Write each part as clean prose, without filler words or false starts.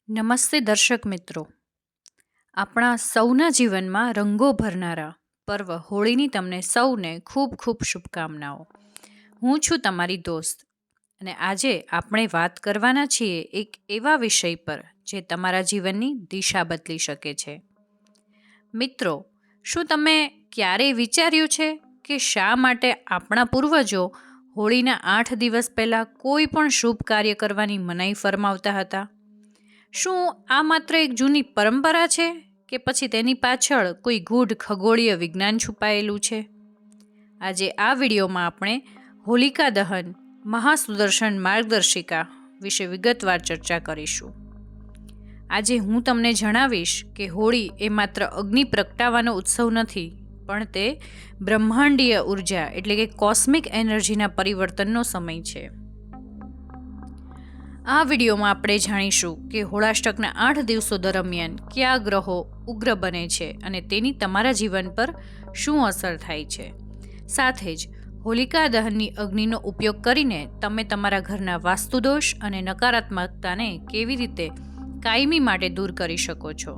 નમસ્તે દર્શક મિત્રો. આપણા સૌના જીવનમાં રંગો ભરનારા પર્વ હોળીની તમને સૌને ખૂબ ખૂબ શુભકામનાઓ. હું છું તમારી દોસ્ત અને આજે આપણે વાત કરવાના છીએ એક એવા વિષય પર જે તમારા જીવનની દિશા બદલી શકે છે. મિત્રો, શું તમે ક્યારેય વિચાર્યું છે કે શા માટે આપણા પૂર્વજો હોળીના 8 દિવસ પહેલાં કોઈ પણ શુભ કાર્ય કરવાની મનાઈ ફરમાવતા હતા? શું આ માત્ર એક જૂની પરંપરા છે કે પછી તેની પાછળ કોઈ ગૂઢ ખગોળીય વિજ્ઞાન છુપાયેલું છે? આજે આ વિડીયોમાં આપણે હોલિકા દહન મહાસુદર્શન માર્ગદર્શિકા વિશે વિગતવાર ચર્ચા કરીશું. આજે હું તમને જણાવીશ કે હોળી એ માત્ર અગ્નિ પ્રગટાવવાનો ઉત્સવ નથી, પણ તે બ્રહ્માંડીય ઉર્જા એટલે કે કોસ્મિક એનર્જીના પરિવર્તનનો સમય છે. આ વિડીયોમાં આપણે જાણીશું કે હોળાષ્ટકના 8 દિવસો દરમિયાન કયા ગ્રહો ઉગ્ર બને છે અને તેની તમારા જીવન પર શું અસર થાય છે. સાથે જ હોલિકા દહનની અગ્નિનો ઉપયોગ કરીને તમે તમારા ઘરના વાસ્તુદોષ અને નકારાત્મકતાને કેવી રીતે કાયમી માટે દૂર કરી શકો છો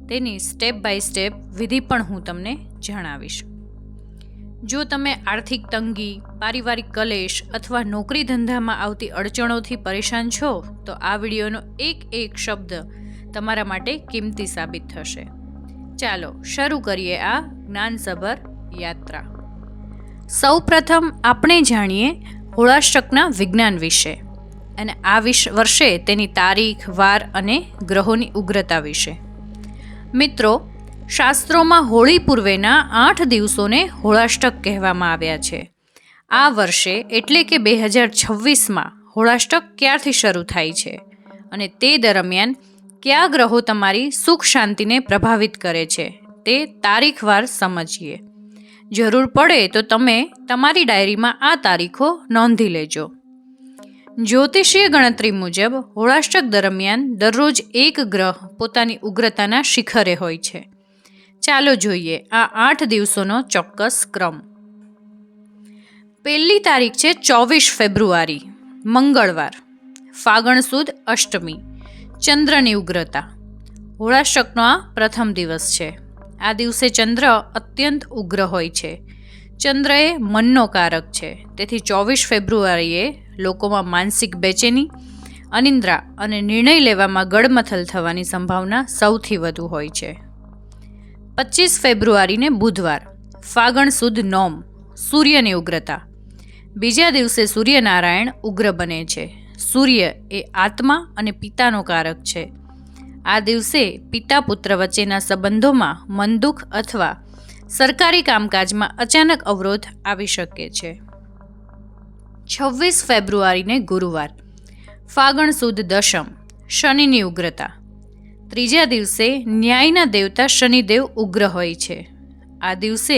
તેની સ્ટેપ બાય સ્ટેપ વિધિ પણ હું તમને જણાવીશ. જો તમે આર્થિક તંગી, પારિવારિક કલેશ અથવા નોકરી ધંધામાં આવતી અડચણોથી પરેશાન છો તો આ વિડીયોનો એક એક શબ્દ તમારા માટે કિંમતી સાબિત થશે. ચાલો શરૂ કરીએ આ જ્ઞાનસભર યાત્રા. સૌ પ્રથમ આપણે જાણીએ હોળાષ્ટકના વિજ્ઞાન વિશે અને આ વર્ષે તેની તારીખ, વાર અને ગ્રહોની ઉગ્રતા વિશે. મિત્રો, શાસ્ત્રોમાં હોળી પૂર્વેના 8 દિવસોને હોળાષ્ટક કહેવામાં આવ્યા છે. આ વર્ષે એટલે કે 2026માં હોળાષ્ટક ક્યારથી શરૂ થાય છે અને તે દરમિયાન કયા ગ્રહો તમારી સુખ શાંતિને પ્રભાવિત કરે છે તે તારીખવાર સમજીએ. જરૂર પડે તો તમે તમારી ડાયરીમાં આ તારીખો નોંધી લેજો. જ્યોતિષીય ગણતરી મુજબ હોળાષ્ટક દરમિયાન દરરોજ એક ગ્રહ પોતાની ઉગ્રતાના શિખરે હોય છે. ચાલો જોઈએ આ 8 દિવસોનો ચોક્કસ ક્રમ. પહેલી તારીખ છે 24 ફેબ્રુઆરી, મંગળવાર, ફાગણ સુદ અષ્ટમી, ચંદ્રની ઉગ્રતા. હોળાષ્ટકનો આ પ્રથમ દિવસ છે. આ દિવસે ચંદ્ર અત્યંત ઉગ્ર હોય છે. ચંદ્ર એ મનનો કારક છે, તેથી 24 ફેબ્રુઆરીએ લોકોમાં માનસિક બેચેની, અનિદ્રા અને નિર્ણય લેવામાં ગડમથલ થવાની સંભાવના સૌથી વધુ હોય છે. 25 ફેબ્રુઆરીને બુધવાર, ફાગણ સુદ નોમ, સૂર્યની ઉગ્રતા. બીજા દિવસે સૂર્યનારાયણ ઉગ્ર બને છે. સૂર્ય એ આત્મા અને પિતાનો કારક છે. આ દિવસે પિતા પુત્ર વચ્ચેના સંબંધોમાં મનદુખ અથવા સરકારી કામકાજમાં અચાનક અવરોધ આવી શકે છે. 26 ફેબ્રુઆરીને ગુરુવાર, ફાગણ સુદ દશમ, શનિની ઉગ્રતા. ત્રીજા દિવસે ન્યાયના દેવતા શનિદેવ ઉગ્ર હોય છે. આ દિવસે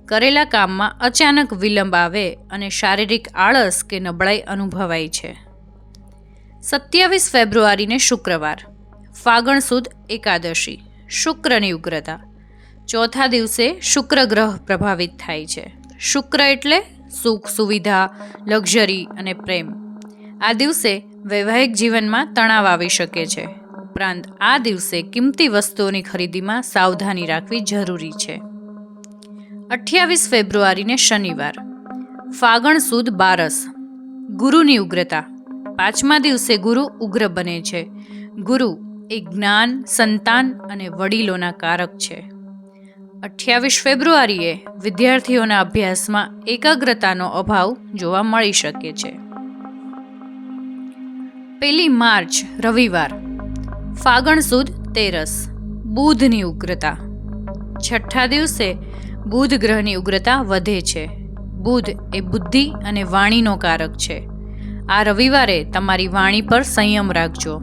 કરેલા કામમાં અચાનક વિલંબ આવે અને શારીરિક આળસ કે નબળાઈ અનુભવાય છે. 27 ફેબ્રુઆરીને શુક્રવાર, ફાગણ સુદ એકાદશી, શુક્રની ઉગ્રતા. ચોથા દિવસે શુક્ર ગ્રહ પ્રભાવિત થાય છે. શુક્ર એટલે સુખ, સુવિધા, લક્ઝરી અને પ્રેમ. આ દિવસે વૈવાહિક જીવનમાં તણાવ આવી શકે છે. ઉપરાંત આ દિવસે કિંમતી વસ્તુઓની ખરીદીમાં સાવધાની રાખવી જરૂરી છે. 28 ફેબ્રુઆરીને શનિવાર, ફાગણ સુદ બારસ, ગુરુની ઉગ્રતા. પાંચમા દિવસે ગુરુ ઉગ્ર બને છે. ગુરુ એ જ્ઞાન, સંતાન અને વડીલોના કારક છે. 28 ફેબ્રુઆરીએ વિદ્યાર્થીઓના અભ્યાસમાં એકાગ્રતાનો અભાવ જોવા મળી શકે છે. 1 માર્ચ, રવિવાર, ફાગણ સુદ તેરસ, બુધની ઉગ્રતા. છઠ્ઠા દિવસે બુધ ગ્રહની ઉગ્રતા વધે છે. બુધ એ બુદ્ધિ અને વાણીનો કારક છે. આ રવિવારે તમારી વાણી પર સંયમ રાખજો,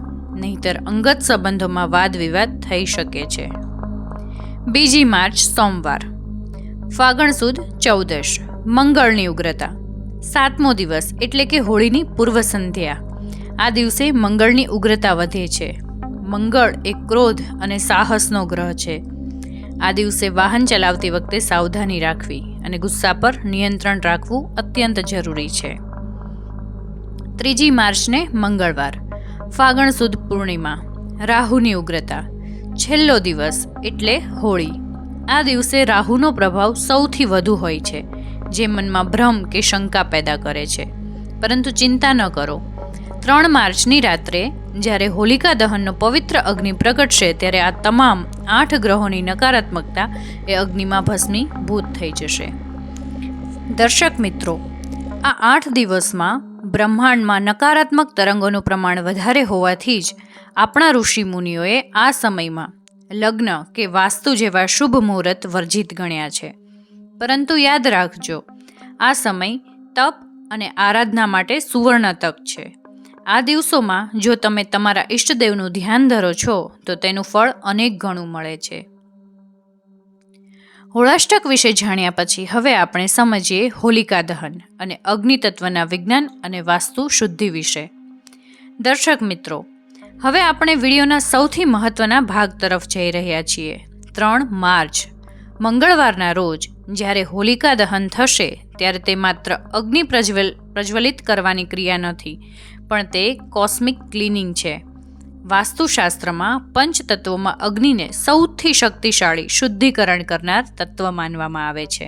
નહીંતર અંગત સંબંધોમાં વાદ વિવાદ થઈ શકે છે. 2 માર્ચ, સોમવાર, ફાગણ સુદ ચૌદશ, મંગળની ઉગ્રતા. 7મો દિવસ એટલે કે હોળીની પૂર્વ સંધ્યા. આ દિવસે મંગળની ઉગ્રતા વધે છે. મંગળ એ ક્રોધ અને સાહસનો ગ્રહ છે. આ દિવસે વાહન ચલાવતી વખતે સાવધાની રાખવી અને ગુસ્સા પર નિયંત્રણ રાખવું અત્યંત જરૂરી છે. 3 માર્ચને મંગળવાર, ફાગણ સુદ પૂર્ણિમા, રાહુની ઉગ્રતા. છેલ્લો દિવસ એટલે હોળી. આ દિવસે રાહુનો પ્રભાવ સૌથી વધુ હોય છે, જે મનમાં ભ્રમ કે શંકા પેદા કરે છે. પરંતુ ચિંતા ન કરો. 3 માર્ચની રાત્રે જ્યારે હોલિકા દહનનો પવિત્ર અગ્નિ પ્રગટશે, ત્યારે આ તમામ 8 ગ્રહોની નકારાત્મકતા એ અગ્નિમાં ભસ્મીભૂત થઈ જશે. દર્શક મિત્રો, આ 8 દિવસમાં બ્રહ્માંડમાં નકારાત્મક તરંગોનું પ્રમાણ વધારે હોવાથી જ આપણા ઋષિ મુનિઓએ આ સમયમાં લગ્ન કે વાસ્તુ જેવા શુભ મુહૂર્ત વર્જિત ગણ્યા છે. પરંતુ યાદ રાખજો, આ સમય તપ અને આરાધના માટે સુવર્ણ તક છે. આ દિવસોમાં જો તમે તમારા ઈષ્ટદેવનું ધ્યાન ધરો છો તો તેનું ફળ અનેક ગણું મળે છે. હોળાષ્ટક વિશે જાણ્યા પછી હવે આપણે સમજીએ હોલિકા દહન અને અગ્નિ તત્વના વિજ્ઞાન અને વાસ્તુ શુદ્ધિ વિશે. દર્શક મિત્રો, હવે આપણે વિડીયોના સૌથી મહત્વના ભાગ તરફ જઈ રહ્યા છીએ. 3 માર્ચ મંગળવારના રોજ જ્યારે હોલિકા દહન થશે, ત્યારે તે માત્ર અગ્નિ પ્રજ્વલિત કરવાની ક્રિયા નથી, પણ તે કોસ્મિક ક્લિનિંગ છે. વાસ્તુશાસ્ત્રમાં પંચતત્વોમાં અગ્નિને સૌથી શક્તિશાળી શુદ્ધિકરણ કરનાર તત્વ માનવામાં આવે છે.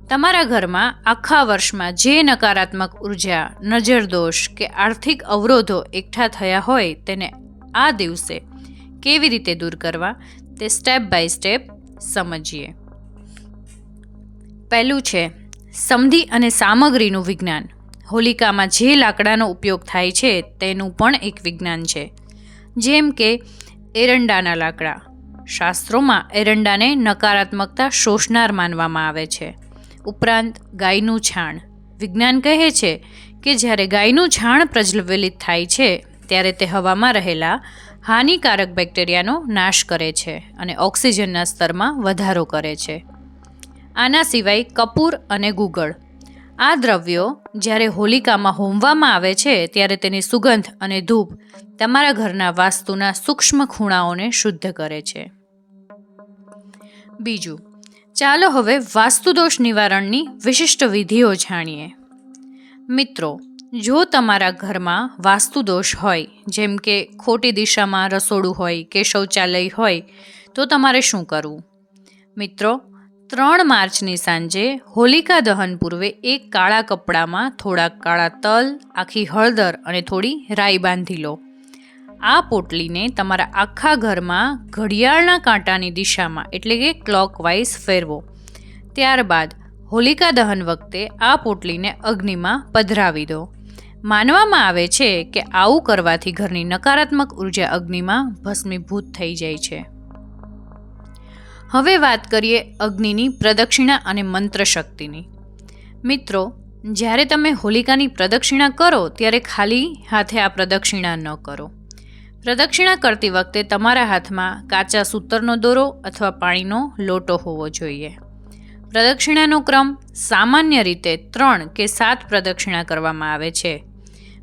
તમારા ઘરમાં આખા વર્ષમાં જે નકારાત્મક ઉર્જા, નજરદોષ કે આર્થિક અવરોધો એકઠા થયા હોય, તેને આ દિવસે કેવી રીતે દૂર કરવા તે સ્ટેપ બાય સ્ટેપ સમજીએ. પહેલું છે સમધિ અને સામગ્રીનું વિજ્ઞાન. હોલિકામાં જે લાકડાનો ઉપયોગ થાય છે તેનું પણ એક વિજ્ઞાન છે, જેમ કે એરંડાના લાકડા. શાસ્ત્રોમાં એરંડાને નકારાત્મકતા શોષનાર માનવામાં આવે છે. ઉપરાંત ગાયનું છાણ. વિજ્ઞાન કહે છે કે જ્યારે ગાયનું છાણ પ્રજ્વલિત થાય છે, ત્યારે તે હવામાં રહેલા હાનિકારક બેક્ટેરિયાનો નાશ કરે છે અને ઓક્સિજનના સ્તરમાં વધારો કરે છે. આના સિવાય કપૂર અને ગુગળ. આ દ્રવ્યો જ્યારે હોલિકામાં હોમવામાં આવે છે, ત્યારે તેની સુગંધ અને ધૂપ તમારા ઘરના વાસ્તુના સૂક્ષ્મ ખૂણાઓને શુદ્ધ કરે છે. બીજું, ચાલો હવે વાસ્તુદોષ નિવારણની વિશિષ્ટ વિધિઓ જાણીએ. મિત્રો, જો તમારા ઘરમાં વાસ્તુદોષ હોય, જેમ કે ખોટી દિશામાં રસોડું હોય કે શૌચાલય હોય, તો તમારે શું કરવું? મિત્રો, 3 માર્ચની સાંજે હોલિકા દહન પૂર્વે એક કાળા કપડામાં થોડાક કાળા તલ, આખી હળદર અને થોડી રાઈ બાંધી લો. આ પોટલીને તમારા આખા ઘરમાં ઘડિયાળના કાંટાની દિશામાં એટલે કે ક્લોકવાઇઝ ફેરવો. ત્યારબાદ હોલિકા દહન વખતે આ પોટલીને અગ્નિમાં પધરાવી દો. માનવામાં આવે છે કે આવું કરવાથી ઘરની નકારાત્મક ઉર્જા અગ્નિમાં ભસ્મીભૂત થઈ જાય છે. હવે વાત કરીએ અગ્નિની પ્રદક્ષિણા અને મંત્ર શક્તિની. મિત્રો, જ્યારે તમે હોલિકાની પ્રદક્ષિણા કરો ત્યારે ખાલી હાથે આ પ્રદક્ષિણા ન કરો. પ્રદક્ષિણા કરતી વખતે તમારા હાથમાં કાચા સૂતરનો દોરો અથવા પાણીનો લોટો હોવો જોઈએ. પ્રદક્ષિણાનો ક્રમ સામાન્ય રીતે 3 કે 7 પ્રદક્ષિણા કરવામાં આવે છે.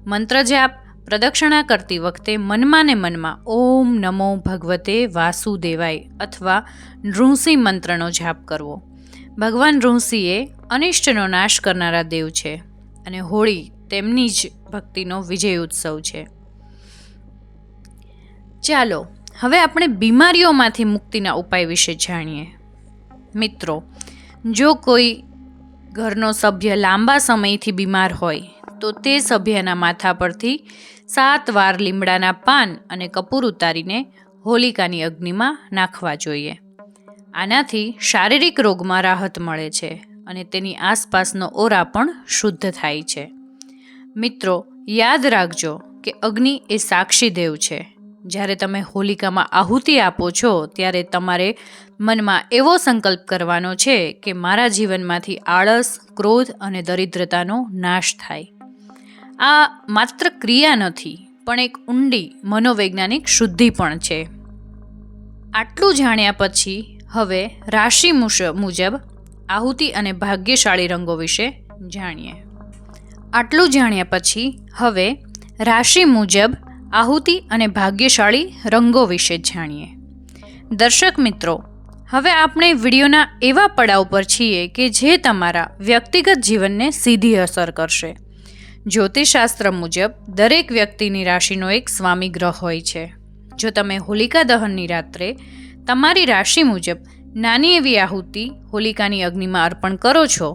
મંત્ર જાપ. પ્રદક્ષિણા કરતી વખતે મનમાં ને મનમાં ઓમ નમો ભગવતે વાસુદેવાય અથવા નૃસિંહ મંત્રનો જાપ કરવો. ભગવાન નૃસિંહ એ અનિષ્ટનો નાશ કરનારા દેવ છે અને હોળી તેમની જ ભક્તિનો વિજય ઉત્સવ છે. ચાલો હવે આપણે બીમારીઓમાંથી મુક્તિના ઉપાય વિશે જાણીએ. મિત્રો, જો કોઈ ઘરનો સભ્ય લાંબા સમયથી બીમાર હોય, તો તે સભ્યના માથા પરથી 7 વાર લીમડાના પાન અને કપૂર ઉતારીને હોલિકાની અગ્નિમાં નાખવા જોઈએ. આનાથી શારીરિક રોગમાં રાહત મળે છે અને તેની આસપાસનો ઓરા પણ શુદ્ધ થાય છે. મિત્રો, યાદ રાખજો કે અગ્નિ એ સાક્ષી દેવ છે. જ્યારે તમે હોલિકામાં આહુતિ આપો છો, ત્યારે તમારે મનમાં એવો સંકલ્પ કરવાનો છે કે મારા જીવનમાંથી આળસ, ક્રોધ અને દરિદ્રતાનો નાશ થાય. આ માત્ર ક્રિયા નથી, પણ એક ઊંડી મનોવૈજ્ઞાનિક શુદ્ધિ પણ છે. આટલું જાણ્યા પછી હવે રાશિ મુજબ આહુતિ અને ભાગ્યશાળી રંગો વિશે જાણીએ. આટલું જાણ્યા પછી હવે રાશિ મુજબ આહુતિ અને ભાગ્યશાળી રંગો વિશે જાણીએ. દર્શક મિત્રો, હવે આપણે વિડીયોના એવા પડાવ પર છીએ કે જે તમારા વ્યક્તિગત જીવનને સીધી અસર કરશે. જ્યોતિષશાસ્ત્ર મુજબ દરેક વ્યક્તિની રાશિનો એક સ્વામી ગ્રહ હોય છે. જો તમે હોલિકા દહનની રાત્રે તમારી રાશિ મુજબ નાની એવી આહુતિ હોલિકાની અગ્નિમાં અર્પણ કરો છો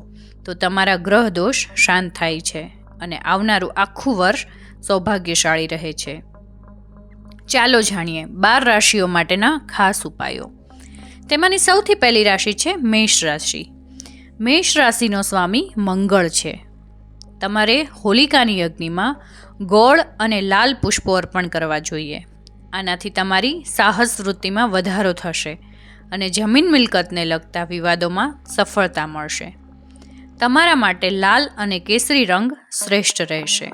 તો તમારા ગ્રહ દોષ શાંત થાય છે અને આવનારું આખું વર્ષ સૌભાગ્યશાળી રહે છે. ચાલો જાણીએ 12 રાશિઓ માટેના ખાસ ઉપાયો. તેમાંની સૌથી પહેલી રાશિ છે મેષ રાશિ. મેષ રાશિનો સ્વામી મંગળ છે. તમારે હોલિકાની અગ્નિમાં ગોળ અને લાલ પુષ્પો અર્પણ કરવા જોઈએ. આનાથી તમારી સાહસ વૃત્તિમાં વધારો થશે અને જમીન મિલકતને લગતા વિવાદોમાં સફળતા મળશે. તમારા માટે લાલ અને કેસરી રંગ શ્રેષ્ઠ રહેશે.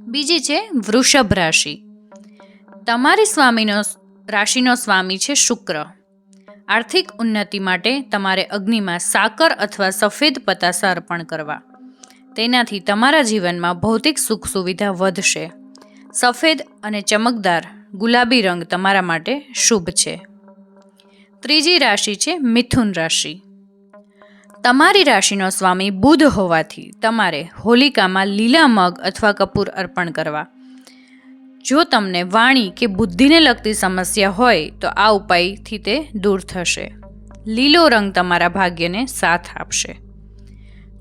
બીજી છે વૃષભ રાશિ. તમારી રાશિનો સ્વામી છે શુક્ર. આર્થિક ઉન્નતિ માટે તમારે અગ્નિમાં સાકર અથવા સફેદ પતાસા અર્પણ કરવા. તેનાથી તમારા જીવનમાં ભૌતિક સુખ સુવિધા વધશે. સફેદ અને ચમકદાર ગુલાબી રંગ તમારા માટે શુભ છે. ત્રીજી રાશિ છે મિથુન રાશિ. તમારી રાશિનો સ્વામી બુધ હોવાથી તમારે હોલિકામાં લીલા મગ અથવા કપૂર અર્પણ કરવા. જો તમને વાણી કે બુદ્ધિને લગતી સમસ્યા હોય તો આ ઉપાયથી તે દૂર થશે. લીલો રંગ તમારા ભાગ્યને સાથ આપશે.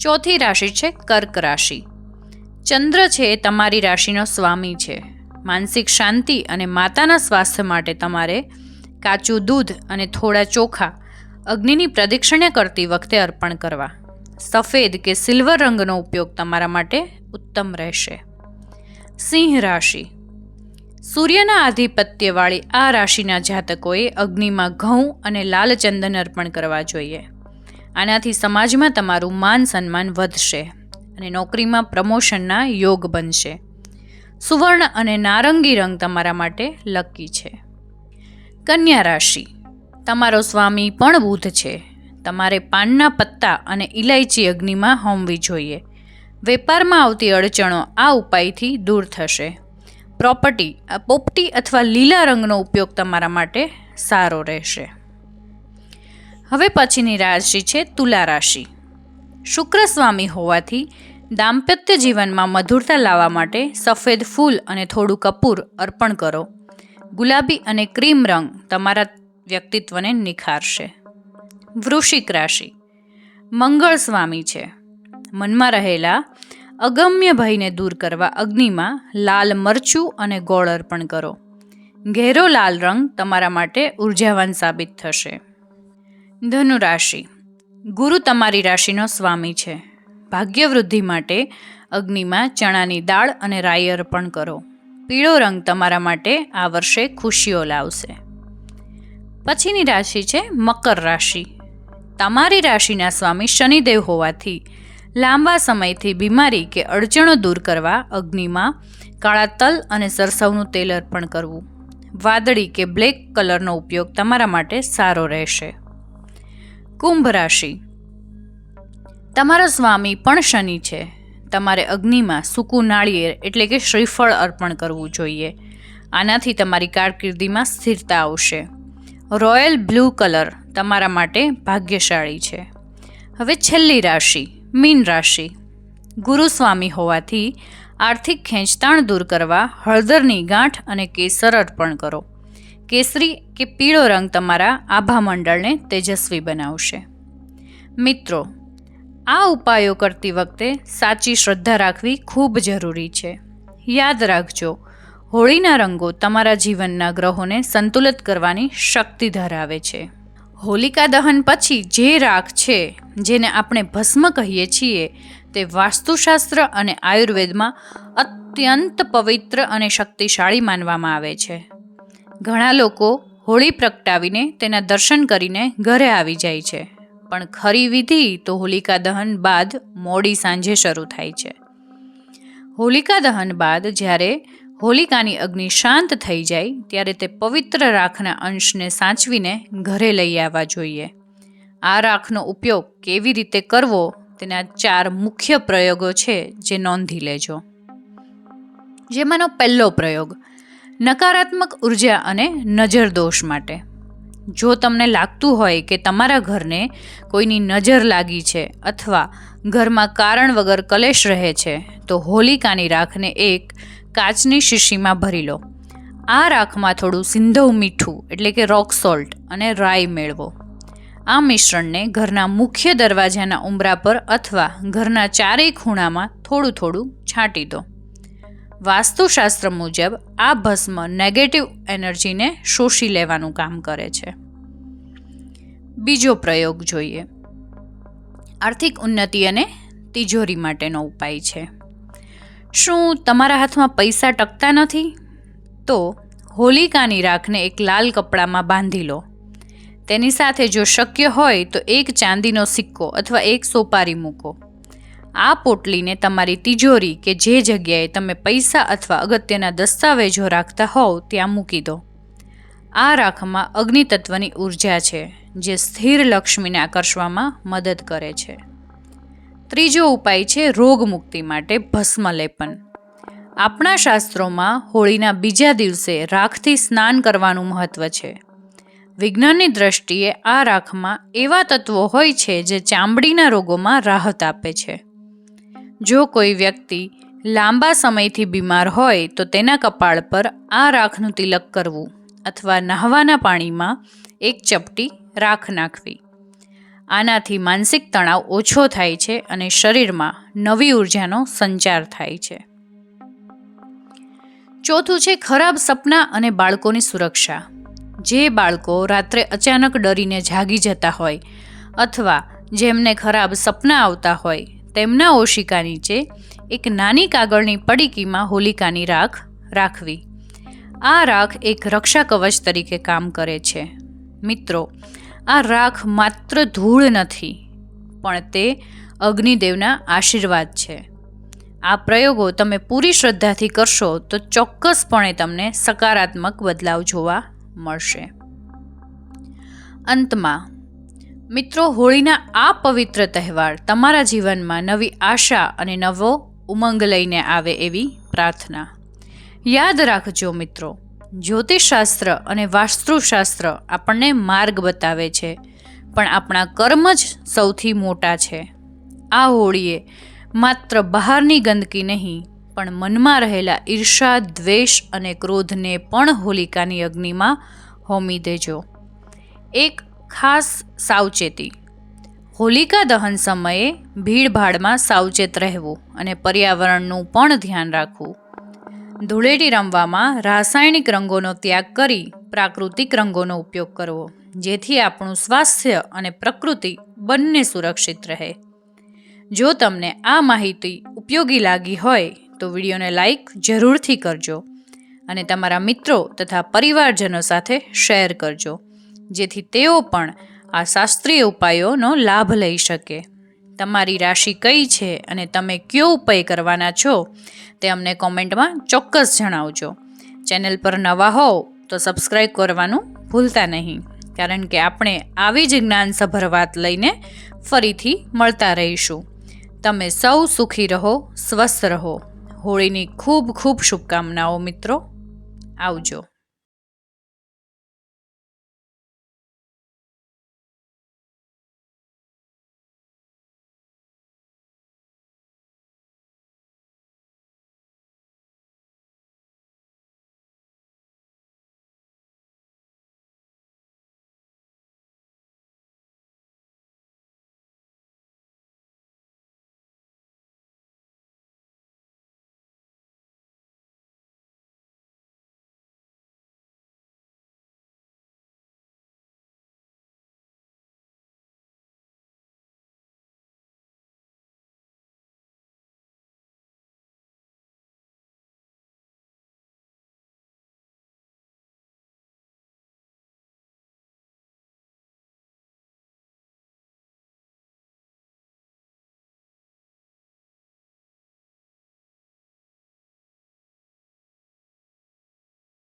ચોથી રાશિ છે કર્ક રાશિ. ચંદ્ર છે એ તમારી રાશિનો સ્વામી છે. માનસિક શાંતિ અને માતાના સ્વાસ્થ્ય માટે તમારે કાચું દૂધ અને થોડા ચોખા અગ્નિની પ્રદક્ષિણા કરતી વખતે અર્પણ કરવા. સફેદ કે સિલ્વર રંગનો ઉપયોગ તમારા માટે ઉત્તમ રહેશે. સિંહ રાશિ. સૂર્યના આધિપત્યવાળી આ રાશિના જાતકોએ અગ્નિમાં ઘઉં અને લાલ ચંદન અર્પણ કરવા જોઈએ. આનાથી સમાજમાં તમારું માન સન્માન વધશે અને નોકરીમાં પ્રમોશનના યોગ બનશે. સુવર્ણ અને નારંગી રંગ તમારા માટે લકી છે. કન્યા રાશિ. તમારો સ્વામી પણ બુધ છે. તમારે પાનના પત્તા અને ઇલાયચી અગ્નિમાં હોમવી જોઈએ. વેપારમાં આવતી અડચણો આ ઉપાયથી દૂર થશે. પોપટી અથવા લીલા રંગનો ઉપયોગ તમારા માટે સારો રહેશે. હવે પછીની રાશિ છે તુલા રાશિ. શુક્ર સ્વામી હોવાથી દાંપત્ય જીવનમાં મધુરતા લાવવા માટે સફેદ ફૂલ અને થોડું કપૂર અર્પણ કરો. ગુલાબી અને ક્રીમ રંગ તમારા વ્યક્તિત્વને નિખારશે. વૃશ્ચિક રાશિ. મંગળ સ્વામી છે. મનમાં રહેલા અગમ્ય ભયને દૂર કરવા અગ્નિમાં લાલ મરચું અને ગોળ અર્પણ કરો. ઘેરો લાલ રંગ તમારા માટે ઉર્જાવાન સાબિત થશે. ધનુ રાશિ. ગુરુ તમારી રાશિનો સ્વામી છે. ભાગ્યવૃદ્ધિ માટે અગ્નિમાં ચણાની દાળ અને રાઈ અર્પણ કરો. પીળો રંગ તમારા માટે આ વર્ષે ખુશીઓ લાવશે. પછીની રાશિ છે મકર રાશિ. તમારી રાશિના સ્વામી શનિદેવ હોવાથી લાંબા સમયથી બીમારી કે અડચણો દૂર કરવા અગ્નિમાં કાળા તલ અને સરસવનું તેલ અર્પણ કરવું. વાદળી કે બ્લેક કલરનો ઉપયોગ તમારા માટે સારો રહેશે. કુંભ રાશિ. તમારો સ્વામી પણ શનિ છે. તમારે અગ્નિમાં સૂકું નાળિયેર એટલે કે શ્રીફળ અર્પણ કરવું જોઈએ. આનાથી તમારી કારકિર્દીમાં સ્થિરતા આવશે. રોયલ બ્લુ કલર તમારા માટે ભાગ્યશાળી છે. હવે છેલ્લી રાશિ મીન રાશિ. ગુરુ સ્વામી હોવાથી આર્થિક ખેંચતાણ દૂર કરવા હળદરની ગાંઠ અને કેસર અર્પણ કરો. કેસરી કે પીળો રંગ તમારા આભા મંડળને તેજસ્વી બનાવશે. મિત્રો, આ ઉપાયો કરતી વખતે સાચી શ્રદ્ધા રાખવી ખૂબ જરૂરી છે. યાદ રાખજો, હોળીના રંગો તમારા જીવનના ગ્રહોને સંતુલિત કરવાની શક્તિ ધરાવે છે. હોલિકા દહન પછી જે રાખ છે, જેને આપણે ભસ્મ કહીએ છીએ, તે વાસ્તુશાસ્ત્ર અને આયુર્વેદમાં અત્યંત પવિત્ર અને શક્તિશાળી માનવામાં આવે છે. ઘણા લોકો હોળી પ્રગટાવીને તેના દર્શન કરીને ઘરે આવી જાય છે, પણ ખરી વિધિ તો હોલિકા દહન બાદ મોડી સાંજે શરૂ થાય છે. હોલિકા દહન બાદ જ્યારે હોલિકાની અગ્નિ શાંત થઈ જાય ત્યારે તે પવિત્ર રાખના અંશને સાચવીને ઘરે લઈ આવવા જોઈએ. આ રાખનો ઉપયોગ કેવી રીતે કરવો તેના 4 મુખ્ય પ્રયોગો છે, જે નોંધી લેજો. જેમાંનો પહેલો પ્રયોગ નકારાત્મક ઉર્જા અને નજર દોષ માટે. જો તમને લાગતું હોય કે તમારા ઘરને કોઈની નજર લાગી છે અથવા ઘરમાં કારણ વગર કલેશ રહે છે, તો હોલિકાની રાખને એક કાચની શીશીમાં ભરી લો. આ રાખમાં થોડું સિંધવ મીઠું એટલે કે રોક સોલ્ટ અને રાઈ મેળવો. આ મિશ્રણને ઘરના મુખ્ય દરવાજાના ઉંબરા પર અથવા ઘરના ચારેય ખૂણામાં થોડું થોડું છાંટી દો. વાસ્તુશાસ્ત્ર મુજબ આ ભસ્મ નેગેટિવ એનર્જીને શોષી લેવાનું કામ કરે છે. બીજો પ્રયોગ જોઈએ. આર્થિક ઉન્નતિ અને તિજોરી માટેનો ઉપાય છે. શું તમારા હાથમાં પૈસા ટકતા નથી? તો હોલિકાની રાખને એક લાલ કપડામાં બાંધી લો. તેની સાથે જો શક્ય હોય તો એક ચાંદીનો સિક્કો અથવા એક સોપારી મૂકો. આ પોટલીને તમારી તિજોરી કે જે જગ્યાએ તમે પૈસા અથવા અગત્યના દસ્તાવેજો રાખતા હોવ ત્યાં મૂકી દો. આ રાખમાં અગ્નિ તત્વની ઉર્જા છે જે સ્થિર લક્ષ્મીને આકર્ષવામાં મદદ કરે છે. ત્રીજો ઉપાય છે રોગ મુક્તિ માટે ભસ્મ લેપન. આપણા શાસ્ત્રોમાં હોળીના બીજા દિવસે રાખથી સ્નાન કરવાનું મહત્વ છે. વિજ્ઞાનની દ્રષ્ટિએ આ રાખમાં એવા તત્વો હોય છે જે ચામડીના રોગોમાં રાહત આપે છે. જો કોઈ વ્યક્તિ લાંબા સમયથી બીમાર હોય તો તેના કપાળ પર આ રાખનું તિલક કરવું અથવા નહાવાના પાણીમાં એક ચપટી રાખ નાખવી. આનાથી માનસિક તણાવ ઓછો થાય છે અને શરીરમાં નવી ઉર્જાનો સંચાર થાય છે. ચોથું છે ખરાબ સપના અને બાળકોની સુરક્ષા. જે બાળકો રાત્રે અચાનક ડરીને જાગી જતા હોય અથવા જેમને ખરાબ સપના આવતા હોય તેમના ઓશિકા નીચે એક નાની કાગળની પડીકીમાં હોલિકાની રાખ રાખવી. આ રાખ એક રક્ષા કવચ તરીકે કામ કરે છે. મિત્રો, આ રાખ માત્ર ધૂળ નથી, પણ તે અગ્નિદેવના આશીર્વાદ છે. આ પ્રયોગો તમે પૂરી શ્રદ્ધાથી કરશો તો ચોક્કસપણે તમને સકારાત્મક બદલાવ જોવા મળશે. અંતમાં મિત્રો, હોળીના આ પવિત્ર તહેવાર તમારા જીવનમાં નવી આશા અને નવો ઉમંગ લઈને આવે એવી પ્રાર્થના. યાદ રાખજો મિત્રો, જ્યોતિષશાસ્ત્ર અને વાસ્તુશાસ્ત્ર આપણને માર્ગ બતાવે છે, પણ આપણા કર્મ જ સૌથી મોટા છે. આ હોળીએ માત્ર બહારની ગંદકી નહીં, પણ મનમાં રહેલા ઈર્ષા, દ્વેષ અને ક્રોધને પણ હોલિકાની અગ્નિમાં હોમી દેજો. એક ખાસ સાવચેતી: હોલિકા દહન સમયે ભીડભાડમાં સાવચેત રહેવું અને પર્યાવરણનું પણ ધ્યાન રાખવું. ધૂળેટી રમવામાં રાસાયણિક રંગોનો ત્યાગ કરી પ્રાકૃતિક રંગોનો ઉપયોગ કરવો, જેથી આપણું સ્વાસ્થ્ય અને પ્રકૃતિ બંને સુરક્ષિત રહે. જો તમને આ માહિતી ઉપયોગી લાગી હોય તો વિડીયોને લાઈક જરૂરથી કરજો અને તમારા મિત્રો તથા પરિવારજનો સાથે શેર કરજો, જેથી તેઓ પણ આ શાસ્ત્રીય ઉપાયોનો લાભ લઈ શકે. તમારી રાશિ કઈ છે અને તમે કયો ઉપાય કરવાના છો તે અમને કોમેન્ટમાં ચોક્કસ જણાવજો. ચેનલ પર નવા હોવ તો સબસ્ક્રાઈબ કરવાનું ભૂલતા નહીં, કારણ કે આપણે આવી જ જ્ઞાનસભર વાત લઈને ફરીથી મળતા રહીશું. તમે સૌ સુખી રહો, સ્વસ્થ રહો. હોળીની ખૂબ ખૂબ શુભકામનાઓ મિત્રો. આવજો.